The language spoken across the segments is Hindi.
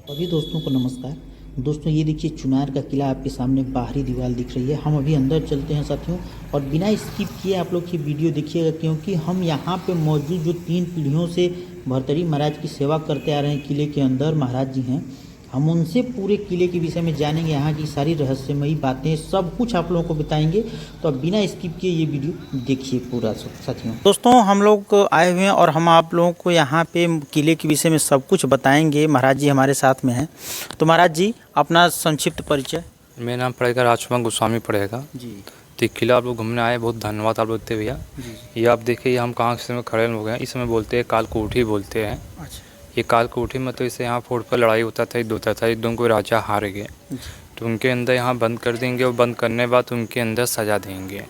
सभी दोस्तों को नमस्कार। दोस्तों ये देखिए चुनार का किला आपके सामने बाहरी दीवार दिख रही है। हम अभी अंदर चलते हैं साथियों, और बिना स्किप किए आप लोग ये वीडियो देखिएगा, क्योंकि हम यहाँ पे मौजूद जो 3 पीढ़ियों से भरतरी महाराज की सेवा करते आ रहे हैं किले के अंदर महाराज जी हैं, हम उनसे पूरे किले के विषय में जानेंगे। यहाँ की सारी रहस्यमयी बातें सब कुछ आप लोगों को बताएंगे। तो अब बिना स्किप किए ये वीडियो देखिए पूरा साथियों। दोस्तों हम लोग आए हुए हैं और हम आप लोगों को यहाँ पे किले के विषय में सब कुछ बताएंगे। महाराज जी हमारे साथ में हैं। तो महाराज जी अपना संक्षिप्त परिचय। मेरा नाम पड़ेगा राजकुमार गोस्वामी पड़ेगा जी तो किला आप लोग घूमने आए, बहुत धन्यवाद आप लोग देते भैया। ये आप देखिए हम कहाँ से खड़े हो गए, इस समय बोलते हैं काल कोठी बोलते हैं। अच्छा। ये काल कोठी में तो इससे यहाँ फोर्ट पर लड़ाई होता था, युद्ध होता था, युद्धों को राजा हार गए तो उनके अंदर यहाँ बंद कर देंगे और बंद करने के बाद उनके अंदर सजा देंगे।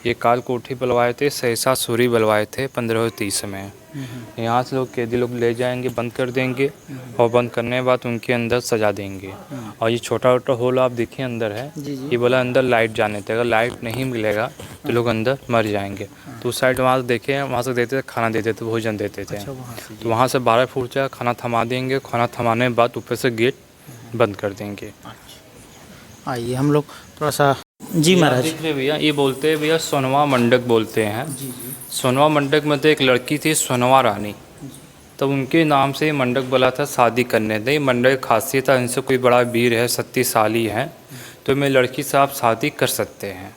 ये काल कोठी बुलवाए थे, सहसा सूरी बुलवाए थे 1530 में। यहाँ से लोग कैदी लोग ले जाएंगे, बंद कर देंगे और बंद करने के बाद उनके अंदर सजा देंगे। और ये छोटा छोटा होल आप देखिए अंदर है, ये बोला अंदर लाइट जाने थे, अगर लाइट नहीं मिलेगा तो लोग अंदर मर जाएंगे। तो उस साइड वहाँ से देखे, वहाँ से देते थे खाना, देते थे भोजन देते थे। तो वहाँ से 12 फुट से खाना थमा देंगे, खाना थमाने के बाद ऊपर से गेट बंद कर देंगे। आइए हम लोग थोड़ा सा। जी महाराज। देख रहे भैया, ये बोलते हैं भैया सोनवा मंडक बोलते हैं। सोनवा मंडक में तो एक लड़की थी सोनवा रानी, तब उनके नाम से मंडक बोला था शादी करने दे। मंडक खासियत था, इनसे कोई बड़ा वीर है, शक्तिशाली है तो मैं लड़की से आप शादी कर सकते हैं।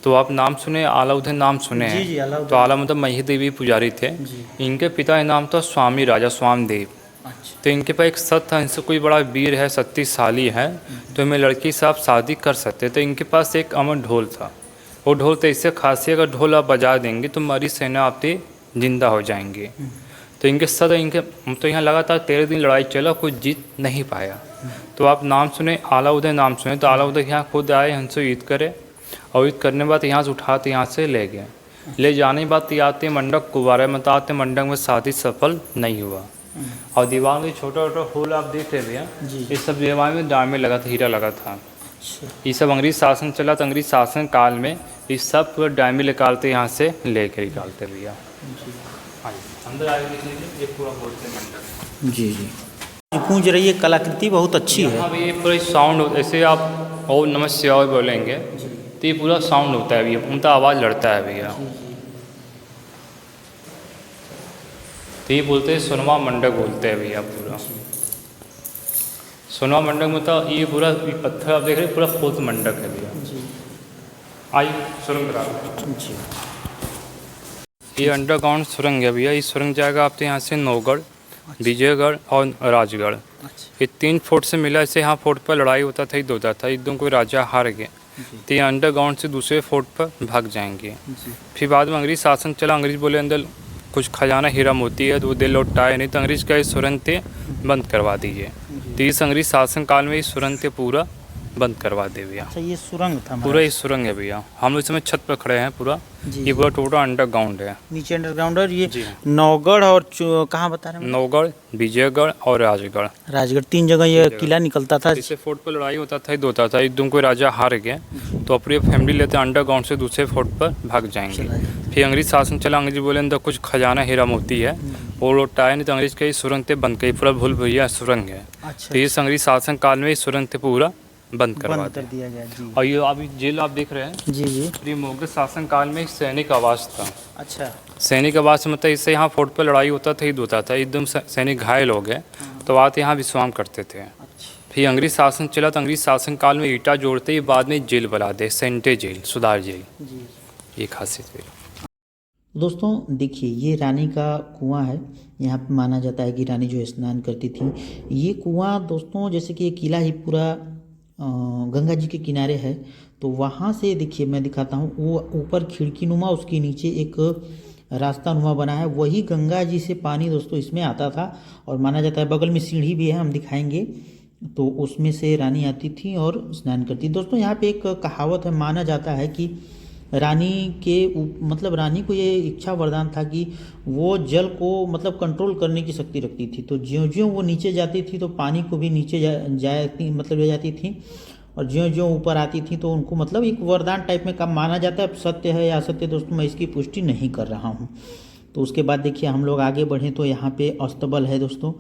तो आप नाम सुने, आलाउद्दीन नाम सुने हैं? जी, आलाउद्दीन। तो आला मतलब मही देवी पुजारी थे। इनके पिता का नाम था स्वामी राजा स्वामदेव। तो इनके पास एक सत था, इनसे कोई बड़ा वीर है, शक्तिशाली है तो मैं लड़की से आप शादी कर सकते। तो इनके पास एक अमर ढोल था, वो ढोल तो इससे खासियत, अगर ढोल आप बजा देंगे तो मरी सेना आपके जिंदा हो जाएंगे। तो इनके सत इनके तो यहाँ लगातार 13 दिन लड़ाई चला, कोई जीत नहीं पाया। तो आप नाम सुने, आलाउद्दीन नाम सुने, तो आलाउद्दीन यहाँ खुद आए, हमसे युद्ध करे और युद्ध करने के बाद यहाँ से उठाते, यहाँ से ले गए। ले जाने के बाद आते मंडक को बारे में बताते, मंडक में शादी सफल नहीं हुआ। और दीवार में छोटा छोटा होल आप देख रहे भैया, ये सब दीवार में डायमंड लगा था, हीरा लगा था। ये सब अंग्रेज शासन चला, तो अंग्रेज शासन काल में ये सब पूरा डायमंड निकालते, यहाँ से लेकर निकालते भैया। अंदर आगे देख लीजिए, ये पूरा बोलते मंडप। जी जी गूंज रही है, कलाकृति बहुत अच्छी है। अब ये पूरा साउंड, ऐसे आप ओम नमः शिवाय बोलेंगे तो ये पूरा साउंड होता है भैया, उनका आवाज़ लड़ता है भैया। तो ये बोलते हैं सोनवा मंडक बोलते हैं भैया। पूरा सोनवा मंडक में तो ये पूरा ये पत्थर आप देख रहे हैं, पूरा खोद मंडक है भैया। आइए सुरंग जी। ये अंडरग्राउंड सुरंग है भैया। ये सुरंग जाएगा आपके यहाँ से नौगढ़, विजयगढ़ और राजगढ़। ये 3 फोर्ट से मिला। ऐसे यहाँ फोर्ट पर लड़ाई होता था, युद्ध होता था, युद्धों को राजा हार गए तो ये अंडरग्राउंड से दूसरे फोर्ट पर भाग जाएंगे। फिर बाद में अंग्रेज शासन चला, अंग्रेज बोले अंदर कुछ खजाना हीरा मोती है तो वो दे लौटाए, नहीं तो अंग्रेज का ये सुरंग थे बंद करवा दीजिए। तो इस अंग्रेज शासन काल में ये सुरंग थे पूरा बंद करवा दे भैया। अच्छा ये सुरंग था, पूरा ये सुरंग है भैया। हम लोग इस समय छत पर खड़े हैं पूरा, ये पूरा टोटल अंडरग्राउंड है। नीचे अंडरग्राउंड है। ये नौगढ़ और कहाँ बता रहे हैं? नौगढ़, विजयगढ़ और राजगढ़। राजगढ़ 3 जगह ये किला निकलता था। इससे फोर्ट पर लड़ाई होता था, युद्ध होता था, युद्धों को राजा हार गए तो अपनी फैमिली लेते अंडरग्राउंड से दूसरे फोर्ट पर भाग जाएंगे। फिर अंग्रेज शासन चला, अंग्रेज बोले अंदर कुछ खजाना हीरा मोती है वो लौटाए, नहीं तो अंग्रेज का ये सुरंग थे बंद कर, पूरा भूल भैया सुरंग है। तो ये अंग्रेज शासन काल में सुरंग थे पूरा बंद करवा दिया गया जी। और ये अभी जेल आप देख रहे हैं जी जी। ये मुगल शासन काल में सैनिक आवास था। अच्छा। सैनिक आवास मतलब इससे यहाँ फोर्ट पर लड़ाई होता था, युद्ध होता था, एकदम सैनिक घायल हो गए तो आते यहाँ विश्राम करते थे। फिर अंग्रेज शासन चला, तो अंग्रेज शासन काल में ईटा जोड़ते ही बाद में जेल बना दे, सेंटे जेल, सुधार जेल। ये खासियत है। दोस्तों देखिए ये रानी का कुआं है। यहाँ पे माना जाता है कि रानी जो स्नान करती थी, ये कुआं दोस्तों जैसे कि ये किला ही पूरा गंगा जी के किनारे है। तो वहाँ से देखिए मैं दिखाता हूँ, वो ऊपर खिड़की नुमा, उसके नीचे एक रास्ता नुमा बना है, वही गंगा जी से पानी दोस्तों इसमें आता था। और माना जाता है बगल में सीढ़ी भी है, हम दिखाएंगे, तो उसमें से रानी आती थी और स्नान करती। दोस्तों यहाँ पे एक कहावत है, माना जाता है कि रानी के मतलब रानी को ये इच्छा वरदान था कि वो जल को मतलब कंट्रोल करने की शक्ति रखती थी। तो ज्यों-ज्यों वो नीचे जाती थी तो पानी को भी नीचे ले जाती थी, और ज्यों-ज्यों ऊपर आती थी तो उनको मतलब एक वरदान टाइप में काम माना जाता है। अब सत्य है या असत्य दोस्तों मैं इसकी पुष्टि नहीं कर रहा हूँ। तो उसके बाद देखिए हम लोग आगे बढ़ें तो यहाँ पे अस्तबल है दोस्तों,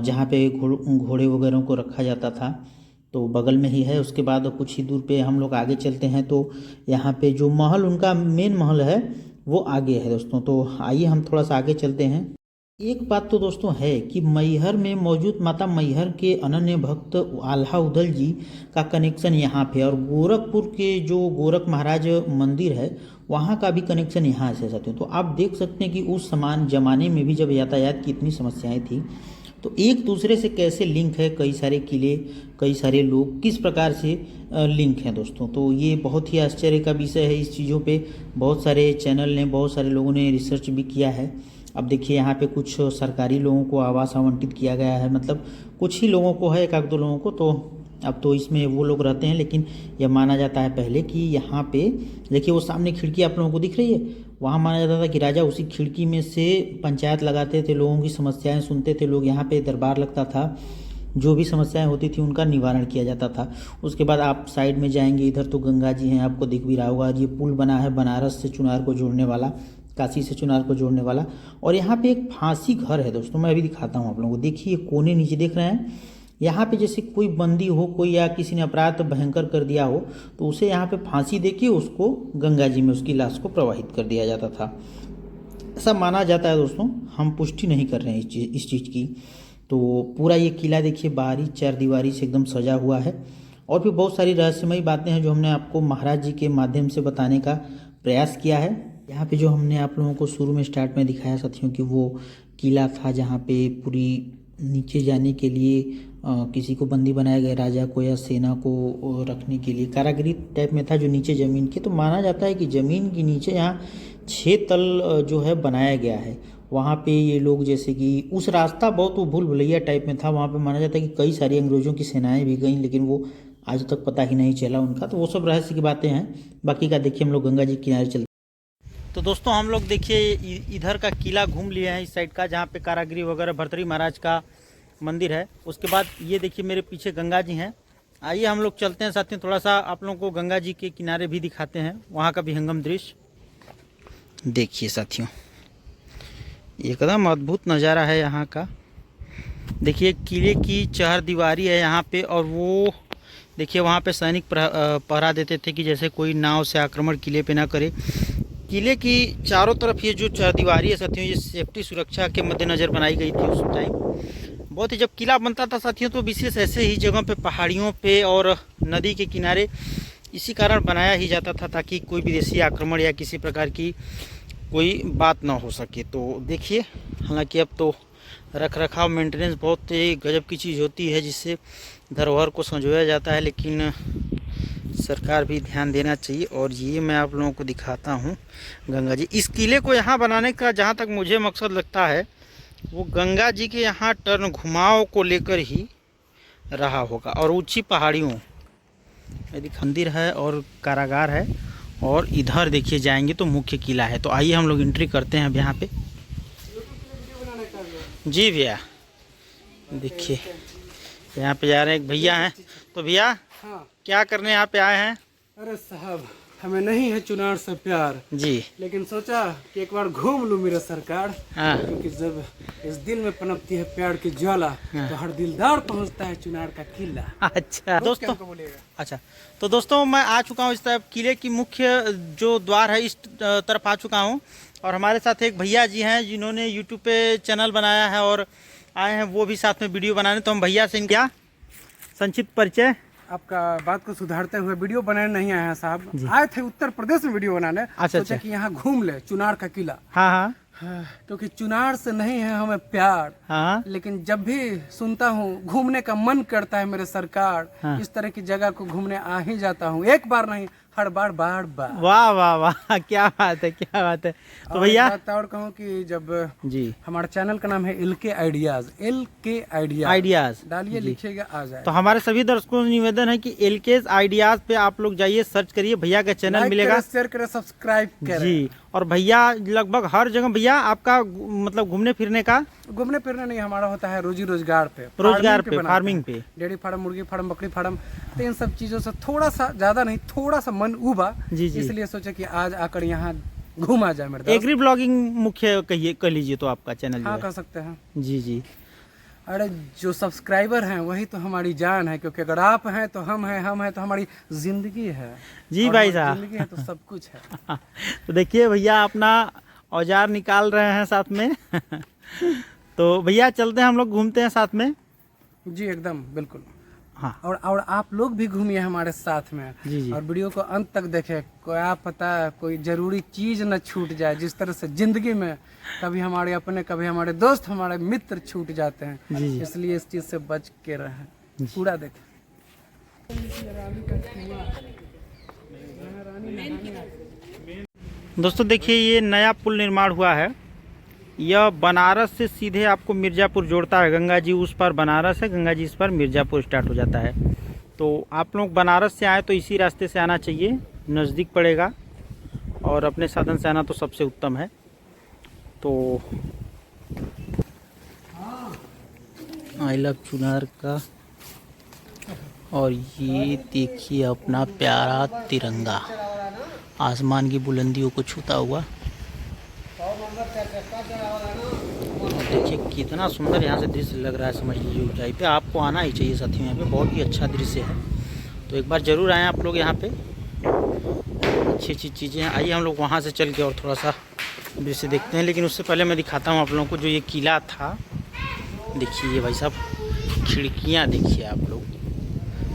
जहाँ पे घोड़े वगैरह को रखा जाता था, तो बगल में ही है। उसके बाद कुछ ही दूर पे हम लोग आगे चलते हैं तो यहाँ पे जो महल उनका मेन महल है वो आगे है दोस्तों। तो आइए हम थोड़ा सा आगे चलते हैं। एक बात तो दोस्तों है कि मैहर में मौजूद माता मैहर के अनन्य भक्त आल्हा उदल जी का कनेक्शन यहाँ पे, और गोरखपुर के जो गोरख महाराज मंदिर है वहाँ का भी कनेक्शन यहाँ से साथियों। तो आप देख सकते हैं कि उस समान ज़माने में भी जब यातायात की इतनी समस्याएं थी तो एक दूसरे से कैसे लिंक है, कई सारे किले, कई सारे लोग किस प्रकार से लिंक हैं दोस्तों। तो ये बहुत ही आश्चर्य का विषय है। इस चीज़ों पे बहुत सारे चैनल ने, बहुत सारे लोगों ने रिसर्च भी किया है। अब देखिए यहाँ पे कुछ सरकारी लोगों को आवास आवंटित किया गया है, मतलब कुछ ही लोगों को है, एक आध दो लोगों को। तो अब तो इसमें वो लोग रहते हैं, लेकिन यह माना जाता है पहले कि यहाँ पे देखिए वो सामने खिड़की आप लोगों को दिख रही है, वहाँ माना जाता था कि राजा उसी खिड़की में से पंचायत लगाते थे, लोगों की समस्याएं सुनते थे लोग, यहाँ पे दरबार लगता था, जो भी समस्याएं होती थी उनका निवारण किया जाता था। उसके बाद आप साइड में जाएंगे, इधर तो गंगा जी हैं, आपको दिख भी रहा होगा। ये पुल बना है बनारस से चुनार को जोड़ने वाला, काशी से चुनार को जोड़ने वाला। और यहाँ पे एक फांसी घर है दोस्तों, मैं अभी दिखाता हूँ आप लोगों को। देखिए कोने नीचे देख रहे हैं, यहाँ पे जैसे कोई बंदी हो, कोई या किसी ने अपराध भयंकर कर दिया हो तो उसे यहाँ पे फांसी देके उसको गंगा जी में उसकी लाश को प्रवाहित कर दिया जाता था, ऐसा माना जाता है दोस्तों। हम पुष्टि नहीं कर रहे हैं इस चीज़ की। तो पूरा ये किला देखिए बाहरी चारदीवारी से एकदम सजा हुआ है, और भी बहुत सारी रहस्यमयी बातें हैं जो हमने आपको महाराज जी के माध्यम से बताने का प्रयास किया है। यहाँ पे जो हमने आप लोगों को शुरू में स्टार्ट में दिखाया साथियों कि वो किला था जहाँ पे पूरी नीचे जाने के लिए किसी को बंदी बनाया गया, राजा को या सेना को रखने के लिए कारागृह टाइप में था जो नीचे ज़मीन के। तो माना जाता है कि ज़मीन के नीचे यहाँ 6 तल जो है बनाया गया है। वहाँ पे ये लोग जैसे कि उस रास्ता बहुत वो भूल भुलैया टाइप में था, वहाँ पे माना जाता है कि कई सारी अंग्रेज़ों की सेनाएं भी गईं, लेकिन वो आज तक पता ही नहीं चला उनका। तो वो सब रहस्य की बातें हैं। बाकी का देखिए हम लोग गंगा जी के किनारे चलते। तो दोस्तों हम लोग देखिए इधर का किला घूम लिए हैं, इस साइड का जहाँ पे कारागृह वगैरह भर्तृहरि महाराज का मंदिर है। उसके बाद ये देखिए मेरे पीछे गंगा जी हैं। आइए हम लोग चलते हैं साथ में, थोड़ा सा आप लोगों को गंगा जी के किनारे भी दिखाते हैं, वहाँ का भी हंगम दृश्य देखिए साथियों। एकदम अद्भुत नज़ारा है यहाँ का। देखिए किले की चहारदीवारी है यहाँ पे, और वो देखिए वहाँ पे सैनिक पहरा देते थे कि जैसे कोई नाव से आक्रमण किले पे ना करे। किले की चारों तरफ ये जो चहारदीवारी है साथियों, ये सेफ्टी सुरक्षा के मद्देनज़र बनाई गई थी उस टाइम। बहुत ही जब किला बनता था साथियों तो विशेष ऐसे ही जगह पे, पहाड़ियों पे और नदी के किनारे इसी कारण बनाया ही जाता था ताकि कोई विदेशी आक्रमण या किसी प्रकार की कोई बात ना हो सके। तो देखिए हालांकि अब तो रख रखाव मेंटेनेंस बहुत गजब की चीज़ होती है जिससे धरोहर को संजोया जाता है, लेकिन सरकार भी ध्यान देना चाहिए। और ये मैं आप लोगों को दिखाता हूँ गंगा जी। इस किले को यहाँ बनाने का जहाँ तक मुझे मकसद लगता है वो गंगा जी के यहाँ टर्न घुमाव को लेकर ही रहा होगा। और ऊंची पहाड़ियों यदि मंदिर है और कारागार है, और इधर देखिए जाएंगे तो मुख्य किला है। तो आइए हम लोग एंट्री करते हैं अब यहाँ पे। जी भैया देखिए यहाँ पे जा रहे हैं, एक भैया हैं। तो भैया हाँ। क्या करने यहाँ पे आए हैं? अरे साहब हमें नहीं है चुनार से प्यार जी, लेकिन सोचा कि एक बार घूम लूं मेरा सरकार। हाँ। क्योंकि जब इस दिल में पनपती है प्यार की ज्वाला तो हर दिलदार पहुंचता है चुनार का किला। अच्छा दोस्तों, बोलेगा। अच्छा तो दोस्तों मैं आ चुका हूँ इस तरफ किले की मुख्य जो द्वार है इस तरफ आ चुका हूँ, और हमारे साथ एक भैया जी हैं जिन्होंने यूट्यूब पे चैनल बनाया है और आए हैं वो भी साथ में वीडियो बनाने। तो हम भैया से इनका संक्षिप्त परिचय। आपका बात को सुधारते हुए वीडियो बनाने नहीं आए हैं साहब, आए थे उत्तर प्रदेश में वीडियो बनाने। अच्छा, सोचा कि यहाँ घूम ले चुनार का किला। हाँ हाँ क्योंकि चुनार से नहीं है हमें प्यार, हाँ लेकिन जब भी सुनता हूँ घूमने का मन करता है मेरे सरकार। हाँ। इस तरह की जगह को घूमने आ ही जाता हूँ, एक बार नहीं हर बार बार बार। वाह वाह वाह, क्या बात है, क्या बात है। तो और भैया बात और कहूँ कि जब जी हमारा चैनल का नाम है LK आइडियाज, LK आइडियाज डालिए लिखिएगा आ जाए। तो हमारे सभी दर्शकों से निवेदन है कि LK आइडियाज पे आप लोग जाइए, सर्च करिए, भैया का चैनल मिलेगा, शेयर करें, सब्सक्राइब करें जी। और भैया लगभग हर जगह, भैया आपका मतलब घूमने फिरने का घूमने फिरने नहीं, हमारा होता है रोजी रोजगार पे, फार्मिंग पे, डेयरी फार्म, मुर्गी फार्म, बकरी फार्म। तो इन सब चीजों से थोड़ा सा ज्यादा नहीं, थोड़ा सा मन उबा, जी जी। इसलिए सोचा कि आज आकर यहाँ घूमा जाए मेरे दोस्त। एग्री ब्लॉगिंग मुख्य कहिए, कह लीजिए तो आपका चैनल जो हाँ है। कह सकते हैं। जी जी। अरे जो सब्सक्राइबर हैं वही तो हमारी जान है, क्योंकि अगर आप हैं तो हम हैं तो हमारी जिंदगी है। जी और भाई हमारी साहब। जिंदगी है तो सब कुछ है। तो देखिए भैया अपना औजार निकाल रहे हैं साथ में। तो भैया चलते हैं, हम लोग घूमते हैं साथ में। जी एकदम बिल्कुल। हाँ और आप लोग भी घूमिए हमारे साथ में। जी जी। और वीडियो को अंत तक देखें, क्या पता कोई जरूरी चीज न छूट जाए। जिस तरह से जिंदगी में कभी हमारे अपने, कभी हमारे दोस्त, हमारे मित्र छूट जाते हैं, जी जी। इसलिए इस चीज से बच के रहें। पूरा देखें। दोस्तों देखिए ये नया पुल निर्माण हुआ है। यह बनारस से सीधे आपको मिर्ज़ापुर जोड़ता है। गंगा जी उस पर बनारस है, गंगा जी इस पर मिर्ज़ापुर स्टार्ट हो जाता है। तो आप लोग बनारस से आए तो इसी रास्ते से आना चाहिए, नज़दीक पड़ेगा। और अपने साधन से आना तो सबसे उत्तम है। तो आई लव चुनार का। और ये देखिए अपना प्यारा तिरंगा आसमान की बुलंदियों को छूता हुआ। देखिए कितना सुंदर यहाँ से दृश्य लग रहा है, समझ लीजिए ऊंचाई पे। आपको आना ही चाहिए साथियों, यहाँ पे बहुत ही अच्छा दृश्य है। तो एक बार ज़रूर आएँ आप लोग यहाँ पे, अच्छी अच्छी चीज़ें हैं। आइए हम लोग वहाँ से चल के और थोड़ा सा दृश्य देखते हैं। लेकिन उससे पहले मैं दिखाता हूँ आप लोगों को जो ये किला था। देखिए ये भाई साहब खिड़कियाँ देखिए आप लोग,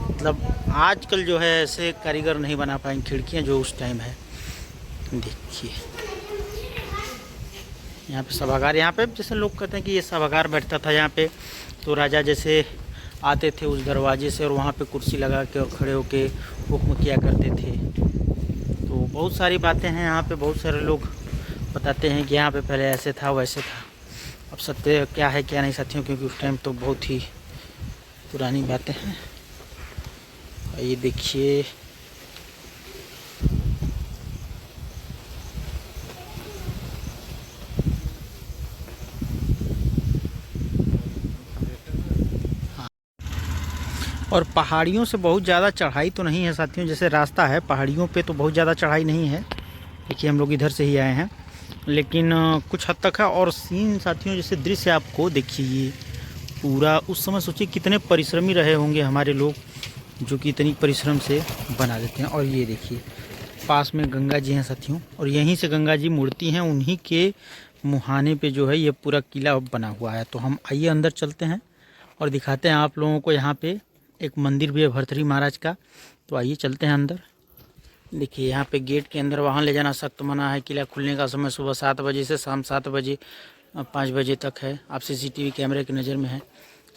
मतलब आजकल जो है ऐसे कारीगर नहीं बना पाएंगे खिड़कियाँ जो उस टाइम है। देखिए यहाँ पे सभागार, यहाँ पे जैसे लोग कहते हैं कि ये सभागार बैठता था यहाँ पे। तो राजा जैसे आते थे उस दरवाजे से और वहाँ पे कुर्सी लगा के और खड़े होके हुक्म किया करते थे। तो बहुत सारी बातें हैं यहाँ पे, बहुत सारे लोग बताते हैं कि यहाँ पे पहले ऐसे था वैसे था। अब सत्य क्या है क्या नहीं साथियों, क्योंकि उस टाइम तो बहुत ही पुरानी बातें हैं। ये देखिए और पहाड़ियों से बहुत ज़्यादा चढ़ाई तो नहीं है साथियों। जैसे रास्ता है पहाड़ियों पे तो बहुत ज़्यादा चढ़ाई नहीं है। देखिए हम लोग इधर से ही आए हैं, लेकिन कुछ हद तक है। और सीन साथियों जैसे दृश्य आपको देखिए ये पूरा, उस समय सोचिए कितने परिश्रमी रहे होंगे हमारे लोग जो कि इतनी परिश्रम से बना देते हैं। और ये देखिए पास में गंगा जी हैं साथियों, और यहीं से गंगा जी मुड़ती हैं। उन्हीं के मुहाने पे जो है ये पूरा किला बना हुआ है। तो हम आइए अंदर चलते हैं और दिखाते हैं आप लोगों को। यहाँ पे एक मंदिर भी है भर्तृहरि महाराज का। तो आइए चलते हैं अंदर। देखिए यहाँ पे गेट के अंदर वाहन ले जाना सख्त मना है। किला खुलने का समय सुबह 7 बजे से शाम 7 बजे 5 बजे तक है। आप CCTV कैमरे की नज़र में है,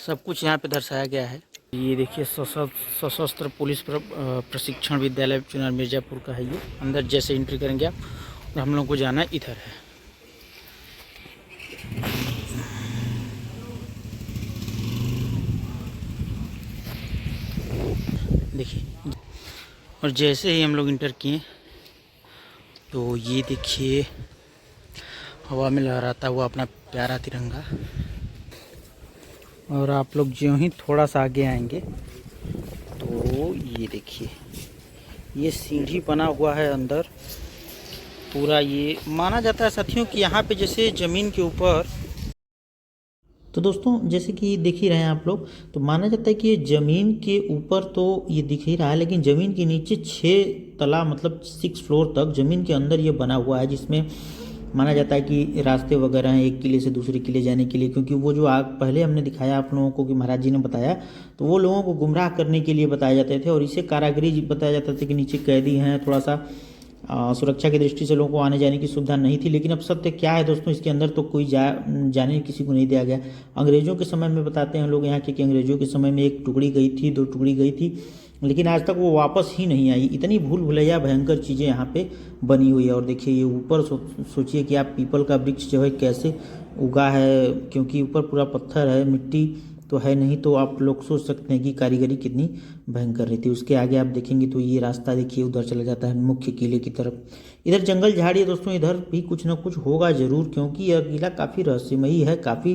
सब कुछ यहाँ पे दर्शाया गया है। ये देखिए सशस्त्र पुलिस प्रशिक्षण विद्यालय चुनार मिर्ज़ापुर का है ये। अंदर जैसे एंट्री करेंगे आप, और हम लोग को जाना इधर है। देखिए और जैसे ही हम लोग इंटर किए तो ये देखिए हवा में लहराता हुआ अपना प्यारा तिरंगा। और आप लोग ज्यों ही थोड़ा सा आगे आएंगे तो ये देखिए ये सीढ़ी बना हुआ है अंदर पूरा। ये माना जाता है साथियों कि यहाँ पे जैसे ज़मीन के ऊपर, तो दोस्तों जैसे कि देख ही रहे हैं आप लोग, तो माना जाता है कि ये ज़मीन के ऊपर तो ये दिख ही रहा है, लेकिन ज़मीन के नीचे 6 तला मतलब 6 फ्लोर तक ज़मीन के अंदर ये बना हुआ है। जिसमें माना जाता है कि रास्ते वगैरह हैं एक किले से दूसरे किले जाने के लिए। क्योंकि वो जो आग पहले हमने दिखाया आप लोगों को कि महाराज जी ने बताया, तो वो लोगों को गुमराह करने के लिए बताए जाते थे। और इसे कारागिरी बताया जाता था कि नीचे कैदी हैं, थोड़ा सा सुरक्षा की दृष्टि से लोगों को आने जाने की सुविधा नहीं थी। लेकिन अब सत्य क्या है दोस्तों, इसके अंदर तो कोई जाने किसी को नहीं दिया गया। अंग्रेज़ों के समय में बताते हैं लोग यहाँ के कि अंग्रेज़ों के समय में 1 टुकड़ी गई थी, 2 टुकड़ी गई थी, लेकिन आज तक वो वापस ही नहीं आई। इतनी भूल भुलैया भयंकर चीज़ें यहाँ पे बनी हुई है। और देखिए ये ऊपर सोचिए कि आप पीपल का वृक्ष जो है कैसे उगा है, क्योंकि ऊपर पूरा पत्थर है, मिट्टी तो है नहीं। तो आप लोग सोच सकते हैं कि कारीगरी कितनी भयंकर रही थी। उसके आगे आप देखेंगे तो ये रास्ता देखिए उधर चला जाता है मुख्य किले की तरफ। इधर जंगल झाड़ी है दोस्तों, इधर भी कुछ ना कुछ होगा ज़रूर, क्योंकि यह किला काफ़ी रहस्यमयी है, काफ़ी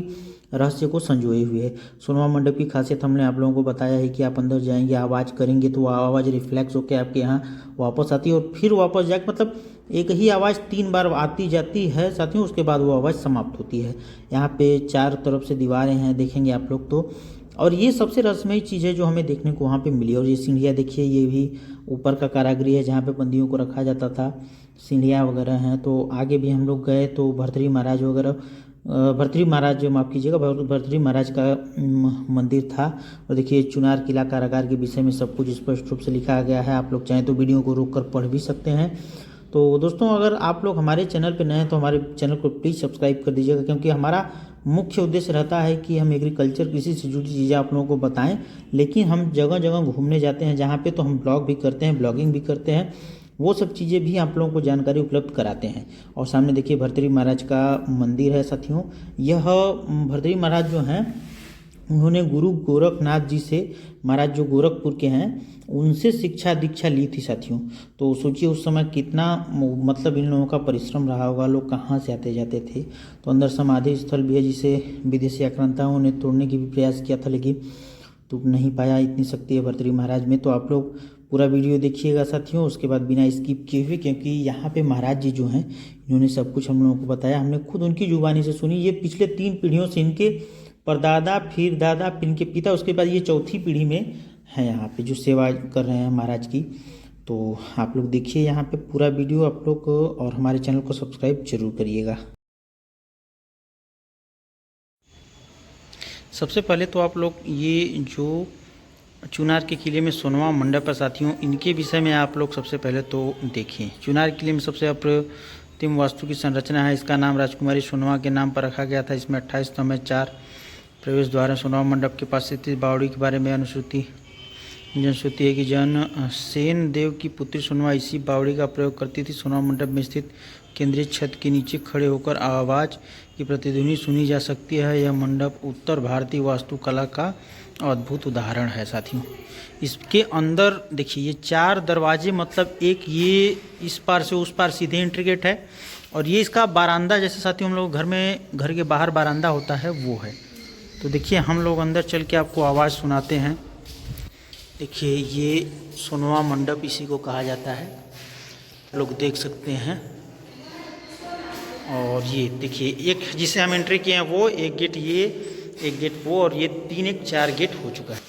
रहस्य को संजोए हुए है। सोनवा मंडप की खासियत हमने आप लोगों को बताया है कि आप अंदर जाएंगे, आवाज़ करेंगे तो आवाज़ रिफ्लेक्स होकर आपके यहाँ वापस आती है और फिर वापस जाके मतलब एक ही आवाज़ 3 बार आती जाती है साथियों, उसके बाद वो आवाज़ समाप्त होती है। यहाँ पे चारों तरफ से दीवारें हैं, देखेंगे आप लोग तो। और ये सबसे रहस्यमयी चीज़ है जो हमें देखने को वहाँ पे मिली। और ये सीढ़ियाँ देखिए, ये भी ऊपर का कारागृह है जहाँ पे बंदियों को रखा जाता था। सीढ़ियाँ वगैरह हैं। तो आगे भी हम लोग गए तो भर्तृहरि महाराज वगैरह, भर्तृहरि महाराज माफ़ कीजिएगा, भर्तृहरि महाराज का मंदिर था। और देखिए चुनार किला कारागार के विषय में सब कुछ स्पष्ट रूप से लिखा गया है। आप लोग चाहें तो वीडियो को रोक कर पढ़ भी सकते हैं। तो दोस्तों अगर आप लोग हमारे चैनल पर नए हैं तो हमारे चैनल को प्लीज़ सब्सक्राइब कर दीजिएगा, क्योंकि हमारा मुख्य उद्देश्य रहता है कि हम एग्रीकल्चर कृषि से जुड़ी चीज़ें आप लोगों को बताएं। लेकिन हम जगह जगह घूमने जाते हैं जहाँ पे, तो हम ब्लॉग भी करते हैं, ब्लॉगिंग भी करते हैं, वो सब चीज़ें भी आप लोगों को जानकारी उपलब्ध कराते हैं। और सामने देखिए भर्तृहरि महाराज का मंदिर है साथियों। यह भर्तृहरि महाराज जो हैं उन्होंने गुरु गोरखनाथ जी से, महाराज जो गोरखपुर के हैं, उनसे शिक्षा दीक्षा ली थी साथियों। तो सोचिए उस समय कितना मतलब इन लोगों का परिश्रम रहा होगा, लोग कहाँ से आते जाते थे। तो अंदर समाधि स्थल भी है जिसे विदेशी आक्रांताओं ने तोड़ने की भी प्रयास किया था, लेकिन टूट नहीं पाया। इतनी शक्ति है भर्तृहरि महाराज में। तो आप लोग पूरा वीडियो देखिएगा साथियों, उसके बाद बिना स्किप किए हुए, क्योंकि यहाँ पे महाराज जी जो हैं इन्होंने सब कुछ हम लोगों को बताया। हमने खुद उनकी जुबानी से सुनी। ये पिछले 3 पीढ़ियों से इनके परदादा, फिर दादा, फिर इनके पिता, उसके बाद ये चौथी पीढ़ी में है यहाँ पे जो सेवा कर रहे हैं महाराज की। तो आप लोग देखिए यहाँ पे पूरा वीडियो आप लोग, और हमारे चैनल को सब्सक्राइब जरूर करिएगा। सबसे पहले तो आप लोग ये जो चुनार के किले में सोनवा मंडप है साथियों, इनके विषय में आप लोग सबसे पहले तो देखिए। चुनार किले में सबसे अप्रतिम वास्तु की संरचना है। इसका नाम राजकुमारी सोनवा के नाम पर रखा गया था। इसमें 28 स्तंभ 4 प्रवेश द्वार है। सोनवा मंडप के पास स्थित बावड़ी के बारे में जनश्रुति है कि जन सेन देव की पुत्री सोनवा इसी बावड़ी का प्रयोग करती थी। सोनवा मंडप में स्थित केंद्रीय छत के नीचे खड़े होकर आवाज़ की प्रतिध्वनि सुनी जा सकती है। यह मंडप उत्तर भारतीय वास्तुकला का अद्भुत उदाहरण है साथियों। इसके अंदर देखिए ये 4 दरवाजे, मतलब एक ये इस पार से उस पार सीधे एंट्री गेट है, और ये इसका बारांदा, जैसे साथियों हम लोग घर के बाहर बारांदा होता है वो है। तो देखिए हम लोग अंदर चल के आपको आवाज़ सुनाते हैं। देखिए ये सोनवा मंडप इसी को कहा जाता है, लोग देख सकते हैं। और ये देखिए एक जिसे हम एंट्री किए हैं वो, एक गेट ये, एक गेट वो, और ये 4 गेट हो चुका है।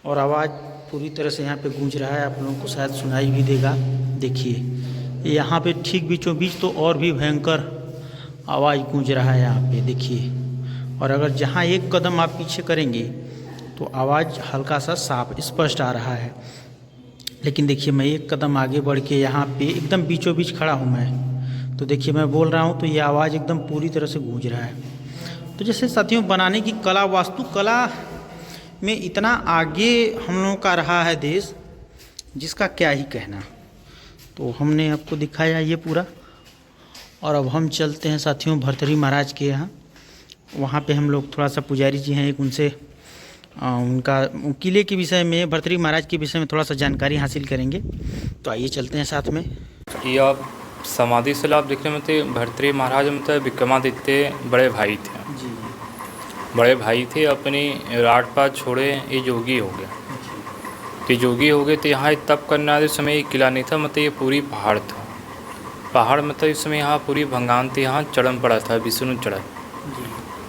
और आवाज़ पूरी तरह से यहाँ पे गूंज रहा है, आप लोगों को शायद सुनाई भी देगा। देखिए यहाँ पे ठीक बीचों बीच तो और भी भयंकर आवाज़ गूंज रहा है यहाँ पे देखिए। और अगर जहाँ एक कदम आप पीछे करेंगे तो आवाज़ हल्का सा साफ स्पष्ट आ रहा है। लेकिन देखिए मैं एक कदम आगे बढ़ के यहाँ पे एकदम बीचों बीच खड़ा हूँ मैं, तो देखिए मैं बोल रहा हूँ तो ये आवाज़ एकदम पूरी तरह से गूंज रहा है। तो जैसे साथियों बनाने की कला, वास्तुकला में इतना आगे हम लोगों का रहा है देश, जिसका क्या ही कहना। तो हमने आपको दिखाया ये पूरा। और अब हम चलते हैं साथियों भर्तृहरि महाराज के यहाँ। वहाँ पे हम लोग थोड़ा सा पुजारी जी हैं एक, उनसे उनका किले के विषय में, भर्तृहरि महाराज के विषय में थोड़ा सा जानकारी हासिल करेंगे। तो आइए चलते हैं साथ में। ये आप समाधि स्थल आप देख रहे हैं, मतलब भर्तृहरि महाराज मतलब विक्रमादित्य बड़े भाई थे जी। बड़े भाई थे। अपनी राजपाट छोड़े ये जोगी हो गया। तो जोगी हो गए तो यहाँ तप करने वाले समय ये किला नहीं था, मतलब ये पूरी पहाड़ था। पहाड़ मतलब इस समय यहाँ पूरी भंगान थी। यहाँ चढ़म पड़ा था विष्णु चढ़म।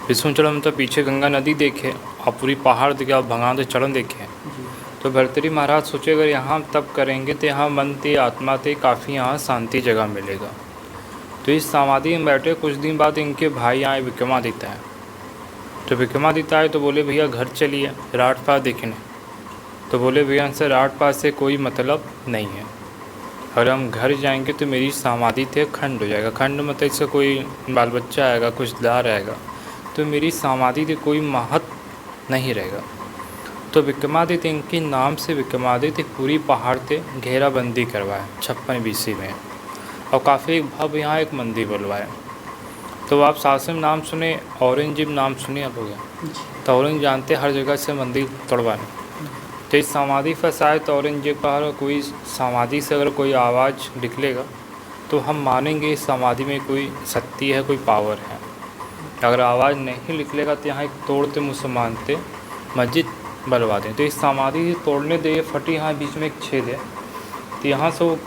विष्णु चढ़म मतलब पीछे गंगा नदी देखे और पूरी पहाड़ देखे और भंगान से चढ़म देखे। तो भर्तृहरि महाराज सोचे अगर यहाँ तप करेंगे तो यहाँ मन ते आत्मा ते काफ़ी यहाँ शांति जगह मिलेगा। तो इस समाधि में बैठे कुछ दिन बाद इनके भाई आए विक्रमादित्य आए। तो विक्रमादित्य आए तो बोले भैया घर चलिए राजपाट देखने। तो बोले भैया इनसे राजपाट से कोई मतलब नहीं है, अगर हम घर जाएंगे तो मेरी समाधि थे खंड हो जाएगा। खंड मतलब इससे कोई बाल बच्चा आएगा, कुछ दार आएगा, तो मेरी समाधि थे कोई महत्व नहीं रहेगा। तो विक्रमादित्य इनके नाम से विक्रमादित्य पूरी पहाड़ पे घेराबंदी करवाए 56 BC में, और काफ़ी भव्य यहाँ एक मंदिर बनवाए। तो आप शासन नाम सुने, औरंगजेब नाम सुने आप लोग? तो औरंगजेब जानते हर जगह से मंदिर तोड़वाने। तो इस समाधि पर शायद औरंगजेब का कोई समाधि से अगर कोई आवाज़ निकलेगा तो हम मानेंगे इस समाधि में कोई शक्ति है, कोई पावर है। अगर आवाज़ नहीं निकलेगा तो यहाँ एक तोड़ते मुसलमान थे मस्जिद बनवा दें। तो इस समाधि तोड़ने दे, ये फटी यहाँ बीच में एक छेद है, तो यहाँ से वो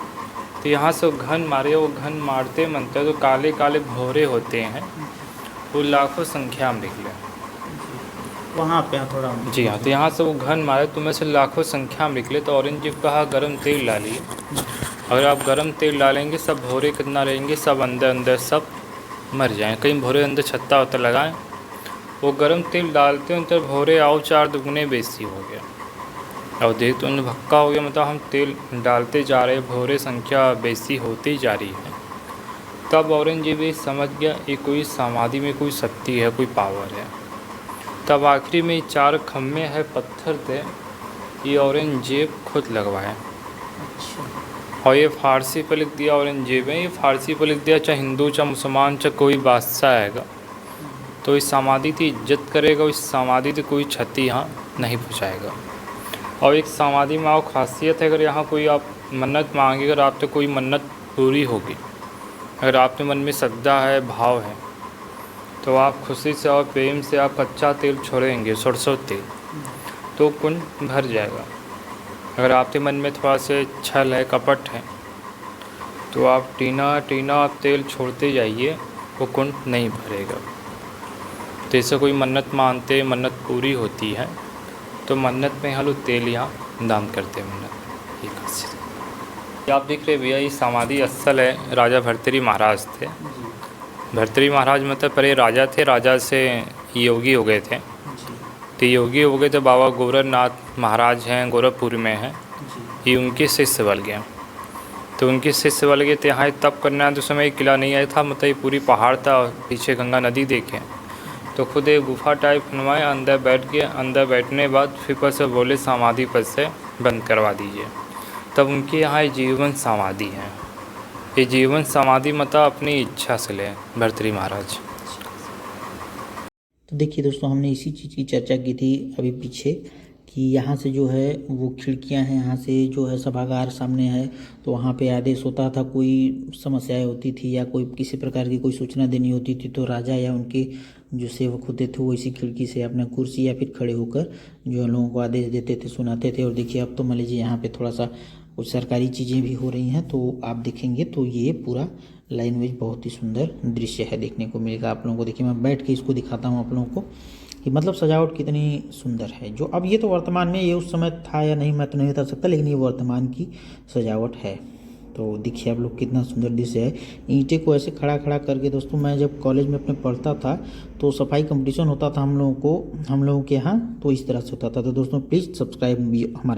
तो यहाँ से वो घन मारे, वो घन मारते मंत्र तो काले काले भौरे होते हैं, वो लाखों संख्या में निकले। वहाँ पे थोड़ा जी हाँ, तो यहाँ से वो घन मारे तो में से लाखों संख्या में निकले। तो औरंगजेब कहा गर्म तेल डालिए, अगर आप गर्म तेल डालेंगे सब भौरे कितना रहेंगे, सब अंदर अंदर सब मर जाएं। कहीं भौरे अंदर छत्ता वत्ता लगाएं। वो गर्म तेल डालते हैं तो भौरे आओ 4 दुगने बेसी हो गया। और देख तो उन्हें भक्का हो गया, मतलब हम तेल डालते जा रहे, भौरे संख्या बेसी होती जा रही है। तब औरंगजेब ये समझ गया ये कोई समाधि में कोई शक्ति है, कोई पावर है। तब आखिरी में 4 खम्भे है पत्थर थे, ये औरंगजेब खुद लगवाए। अच्छा। और ये फारसी पर लिख दिया औरंगजेब है, ये फारसी पर लिख दिया, चाहे हिंदू चाहे मुसलमान चाहे कोई बादशाह आएगा तो इस समाधि की इज्जत करेगा, इस समाधि की कोई क्षति यहाँ नहीं पहुँचाएगा। और एक समाधि में आओ खासियत है, अगर यहाँ कोई आप मन्नत मांगे, अगर आप तो कोई मन्नत पूरी होगी, अगर आपके मन में श्रद्धा है, भाव है, तो आप खुशी से और प्रेम से आप कच्चा तेल छोड़ेंगे, सरसों तेल, तो कुंड भर जाएगा। अगर आपके मन में थोड़ा से छल है, कपट है, तो आप टीना आप तेल छोड़ते जाइए, वो कुंड नहीं भरेगा। जैसे कोई मन्नत मानते, मन्नत पूरी होती है, तो मन्नत में हम लोग तेल यहाँ दान करते हैं। मन्नत ये खासियत। आप देख रहे भैया, ये समाधि असल है, राजा भर्तृहरि महाराज थे। भर्तृहरि महाराज मतलब पहले राजा थे, राजा से योगी हो गए थे। तो योगी हो गए तो बाबा गोरखनाथ महाराज हैं, गोरखपुर में हैं, ये उनके शिष्य बन गए। तो उनके शिष्य बन गए तो यहाँ तप करना है, तो समय किला नहीं आया था, मतलब ये पूरी पहाड़ था, पीछे गंगा नदी देखें तो खुद एक गुफा टाइप बनवाए, अंदर बैठ गए। अंदर बैठने के बाद फिर पर से बोले समाधि पर से बंद करवा दीजिए। तब उनके यहाँ ये जीवन समाधि है। ये जीवन समाधि मतलब अपनी इच्छा से लें भर्तृहरि महाराज। तो देखिए दोस्तों, हमने इसी चीज़ की चर्चा की थी अभी पीछे कि यहाँ से जो है वो खिड़कियाँ हैं, यहाँ से जो है सभागार सामने है, तो वहाँ पे आदेश होता था, कोई समस्याएं होती थी या कोई किसी प्रकार की कोई सूचना देनी होती थी, तो राजा या उनके जो सेवक होते थे वो इसी खिड़की से अपना कुर्सी या फिर खड़े होकर जो है लोगों को आदेश देते थे, सुनाते थे। और देखिए अब तो मान लीजिए यहाँ पे थोड़ा सा कुछ सरकारी चीज़ें भी हो रही हैं, तो आप देखेंगे तो ये पूरा लाइन वाइज बहुत ही सुंदर दृश्य है, देखने को मिलेगा आप लोगों को। देखिए मैं बैठ के इसको दिखाता हूँ आप लोगों को कि मतलब सजावट कितनी सुंदर है। जो अब ये तो वर्तमान में, ये उस समय था या नहीं मैं तो नहीं बता सकता, लेकिन ये वर्तमान की सजावट है। तो देखिए आप लोग कितना सुंदर दृश्य है। ईंटें को ऐसे खड़ा खड़ा करके, दोस्तों मैं जब कॉलेज में अपने पढ़ता था तो सफाई कंपटीशन होता था हम लोगों के यहाँ, तो इस तरह से होता था। तो दोस्तों प्लीज़ सब्सक्राइब भी हमारे